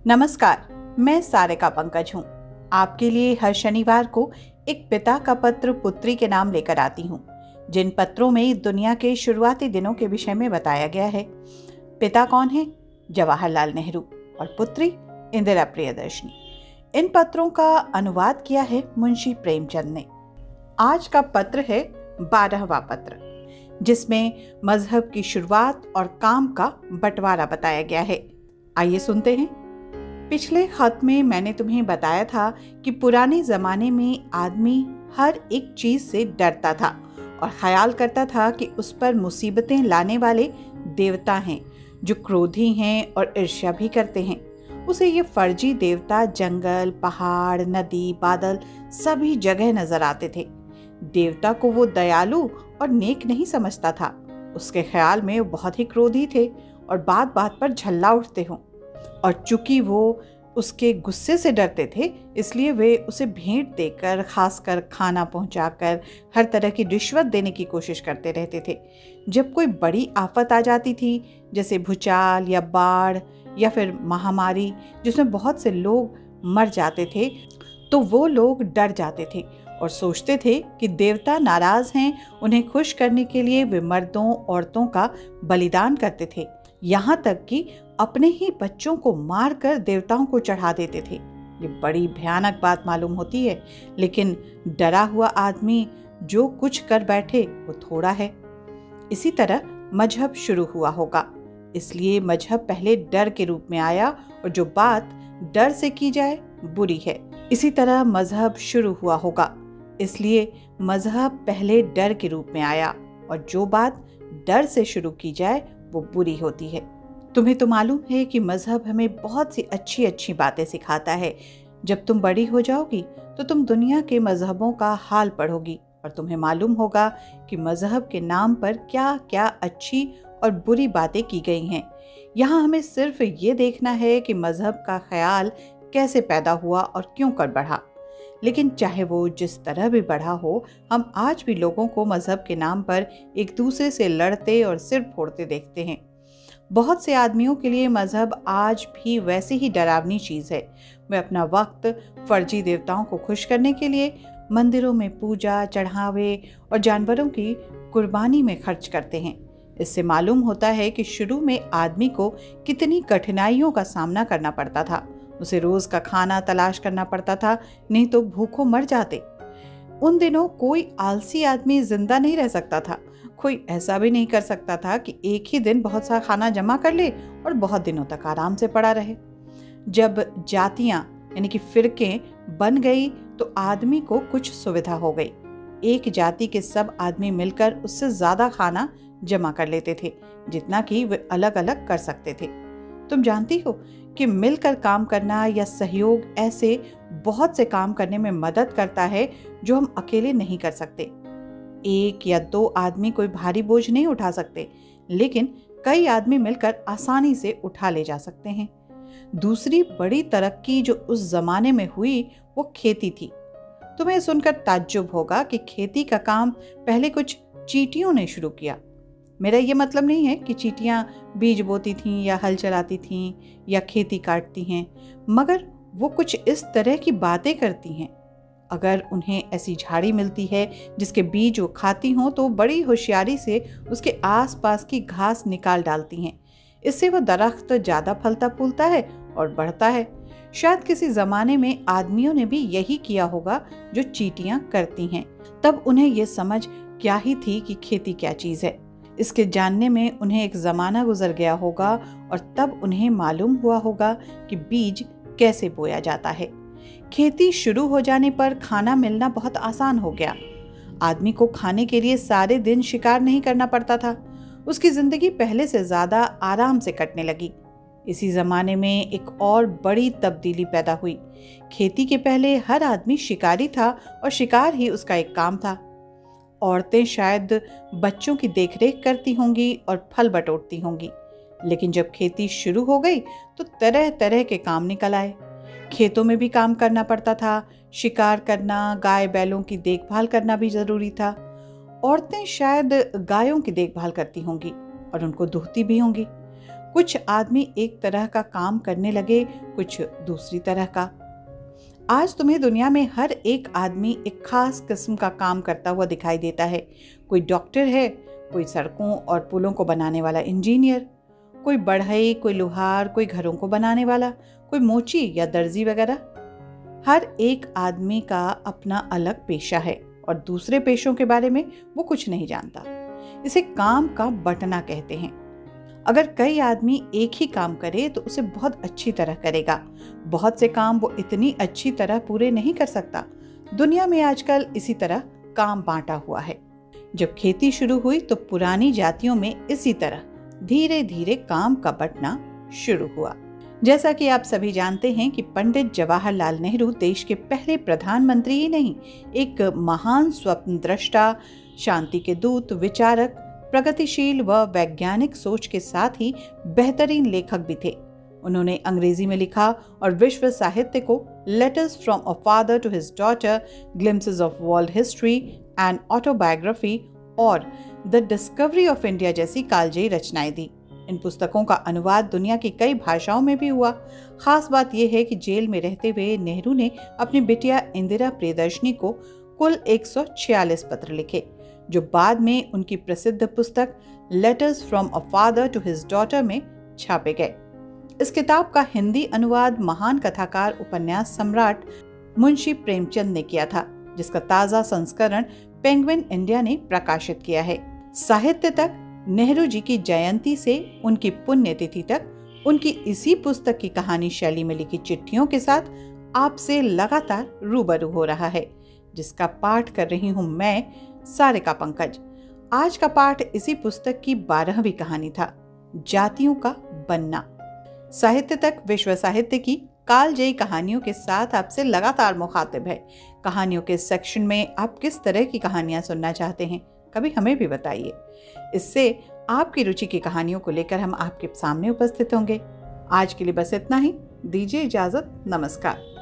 नमस्कार, मैं सारिका पंकज हूँ। आपके लिए हर शनिवार को एक पिता का पत्र पुत्री के नाम लेकर आती हूँ, जिन पत्रों में दुनिया के शुरुआती दिनों के विषय में बताया गया है। पिता कौन है? जवाहरलाल नेहरू। और पुत्री इंदिरा प्रियदर्शनी। इन पत्रों का अनुवाद किया है मुंशी प्रेमचंद ने। आज का पत्र है 12वां पत्र, जिसमें मजहब की शुरुआत और काम का बंटवारा बताया गया है। आइए सुनते हैं। पिछले खत में मैंने तुम्हें बताया था कि पुराने जमाने में आदमी हर एक चीज से डरता था और ख्याल करता था कि उस पर मुसीबतें लाने वाले देवता हैं, जो क्रोधी हैं और ईर्ष्या भी करते हैं। उसे ये फर्जी देवता जंगल, पहाड़, नदी, बादल सभी जगह नजर आते थे। देवता को वो दयालु और नेक नहीं समझता था। उसके ख्याल में वो बहुत ही क्रोधी थे और बात बात पर झल्ला उठते हों। और चूंकि वो उसके गुस्से से डरते थे, इसलिए वे उसे भेंट देकर, खासकर खाना पहुंचाकर, हर तरह की रिश्वत देने की कोशिश करते रहते थे। जब कोई बड़ी आफत आ जाती थी, जैसे भूचाल या बाढ़ या फिर महामारी जिसमें बहुत से लोग मर जाते थे, तो वो लोग डर जाते थे और सोचते थे कि देवता नाराज हैं। उन्हें खुश करने के लिए वे मर्दों औरतों का बलिदान करते थे, यहाँ तक कि अपने ही बच्चों को मारकर देवताओं को चढ़ा देते थे। ये बड़ी भयानक बात मालूम होती है, लेकिन डरा हुआ आदमी जो कुछ कर बैठे वो थोड़ा है। इसी तरह मजहब शुरू हुआ होगा, इसलिए मजहब पहले डर के रूप में आया, और जो बात डर से की जाए बुरी है। इसी तरह मजहब शुरू हुआ होगा, इसलिए मजहब पहले डर के रूप में आया, और जो बात डर से शुरू की जाए वो बुरी होती है। तुम्हें तो मालूम है कि मजहब हमें बहुत सी अच्छी अच्छी बातें सिखाता है। जब तुम बड़ी हो जाओगी तो तुम दुनिया के मजहबों का हाल पढ़ोगी और तुम्हें मालूम होगा कि मजहब के नाम पर क्या क्या अच्छी और बुरी बातें की गई हैं। यहाँ हमें सिर्फ ये देखना है कि मजहब का ख्याल कैसे पैदा हुआ और क्यों कर बढ़ा। लेकिन चाहे वो जिस तरह भी बढ़ा हो, हम आज भी लोगों को मजहब के नाम पर एक दूसरे से लड़ते और सिर फोड़ते देखते हैं। बहुत से आदमियों के लिए मजहब आज भी वैसी ही डरावनी चीज़ है। वे अपना वक्त फर्जी देवताओं को खुश करने के लिए मंदिरों में पूजा, चढ़ावे और जानवरों की कुर्बानी में खर्च करते हैं। इससे मालूम होता है कि शुरू में आदमी को कितनी कठिनाइयों का सामना करना पड़ता था। उसे रोज का खाना तलाश करना पड़ता था, नहीं तो भूखों मर जाते। उन दिनों कोई आलसी आदमी जिंदा नहीं रह सकता था। कोई ऐसा भी नहीं कर सकता था कि एक ही दिन बहुत सा खाना जमा कर ले और बहुत दिनों तक आराम से पड़ा रहे। जब जातियां यानी कि फिरकें बन गई तो आदमी को कुछ सुविधा हो गई। एक जाति के सब आदमी मिलकर उससे ज्यादा खाना जमा कर लेते थे, जितना कि वे अलग अलग कर सकते थे। तुम जानती हो कि मिलकर काम करना या सहयोग ऐसे बहुत से काम करने में मदद करता है जो हम अकेले नहीं कर सकते। एक या दो आदमी कोई भारी बोझ नहीं उठा सकते, लेकिन कई आदमी मिलकर आसानी से उठा ले जा सकते हैं। दूसरी बड़ी तरक्की जो उस जमाने में हुई वो खेती थी। तुम्हें सुनकर ताज्जुब होगा कि खेती का काम पहले कुछ चींटियों ने शुरू किया। मेरा ये मतलब नहीं है कि चींटियां बीज बोती थीं या हल चलाती थीं या खेती काटती हैं, मगर वो कुछ इस तरह की बातें करती हैं। अगर उन्हें ऐसी झाड़ी मिलती है जिसके बीज वो खाती हों, तो बड़ी होशियारी से उसके आसपास की घास निकाल डालती हैं। इससे वो दरख्त ज़्यादा फलता फूलता है और बढ़ता है। शायद किसी ज़माने में आदमियों ने भी यही किया होगा जो चींटियां करती हैं। तब उन्हें ये समझ क्या ही थी कि खेती क्या चीज़ है। इसके जानने में उन्हें एक ज़माना गुजर गया होगा और तब उन्हें मालूम हुआ होगा कि बीज कैसे बोया जाता है। खेती शुरू हो जाने पर खाना मिलना बहुत आसान हो गया। आदमी को खाने के लिए सारे दिन शिकार नहीं करना पड़ता था। उसकी जिंदगी पहले से ज्यादा आराम से कटने लगी। इसी जमाने में एक और बड़ी तब्दीली पैदा हुई। खेती के पहले हर आदमी शिकारी था और शिकार ही उसका एक काम था। औरतें शायद बच्चों की देखरेख करती होंगी और फल बटोरती होंगी, लेकिन जब खेती शुरू हो गई तो तरह तरह के काम निकल आए। खेतों में भी काम करना पड़ता था। शिकार करना, गाय बैलों की देखभाल करना भी जरूरी था। औरतें शायद गायों की देखभाल करती होंगी और उनको दुहती भी होंगी। कुछ आदमी एक तरह का काम करने लगे, कुछ दूसरी तरह का। आज तुम्हें दुनिया में हर एक आदमी एक खास किस्म का काम करता हुआ दिखाई देता है। कोई डॉक्टर है, कोई सड़कों और पुलों को बनाने वाला इंजीनियर, कोई बढ़ई, कोई लोहार, कोई घरों को बनाने वाला, कोई मोची या दर्जी वगैरह। हर एक आदमी का अपना अलग पेशा है और दूसरे पेशों के बारे में वो कुछ नहीं जानता। इसे काम का बंटना कहते हैं। अगर कई आदमी एक ही काम करे तो उसे बहुत अच्छी तरह करेगा। बहुत से काम वो इतनी अच्छी तरह पूरे नहीं कर सकता। दुनिया में आजकल इसी तरह काम बांटा हुआ है। जब खेती शुरू हुई तो पुरानी जातियों में इसी तरह धीरे धीरे काम का बंटना शुरू हुआ। जैसा कि आप सभी जानते हैं कि पंडित जवाहरलाल नेहरू देश के पहले प्रधानमंत्री ही नहीं, एक महान स्वप्न दृष्टा, शांति के दूत, विचारक, प्रगतिशील व वैज्ञानिक सोच के साथ ही बेहतरीन लेखक भी थे। उन्होंने अंग्रेजी में लिखा और विश्व साहित्य को letters from a father to his daughter, glimpses of world history and autobiography और द डिस्कवरी ऑफ इंडिया जैसी कालजयी रचनाएं दी। इन पुस्तकों का अनुवाद दुनिया की कई भाषाओं में भी हुआ। खास बात यह है कि जेल में रहते हुए नेहरू ने अपनी बिटिया इंदिरा प्रियदर्शनी को कुल 146 पत्र लिखे, जो बाद में उनकी प्रसिद्ध पुस्तक letters from a father to his daughter में छापे गए। इस किताब का हिंदी अनुवाद महान कथाकार, उपन्यास सम्राट मुंशी प्रेमचंद ने किया था, जिसका ताजा संस्करण पेंगुइन इंडिया ने प्रकाशित किया है। साहित्य तक नेहरू जी की जयंती से उनकी पुण्यतिथि तक उनकी इसी पुस्तक की कहानी शैली में लिखी चिट्ठियों के साथ आपसे लगातार रूबरू हो रहा है, जिसका पाठ कर रही हूं मैं, सारिका पंकज। आज का पाठ इसी पुस्तक की 12वीं कहानी था, जातियों का बनना। साहित्य तक विश्व साहित्य की कालजयी कहानियों के साथ आपसे लगातार मुखातिब है। कहानियों के सेक्शन में आप किस तरह की कहानियां सुनना चाहते हैं, कभी हमें भी बताइए। इससे आपकी रुचि की कहानियों को लेकर हम आपके सामने उपस्थित होंगे। आज के लिए बस इतना ही। दीजिए इजाजत। नमस्कार।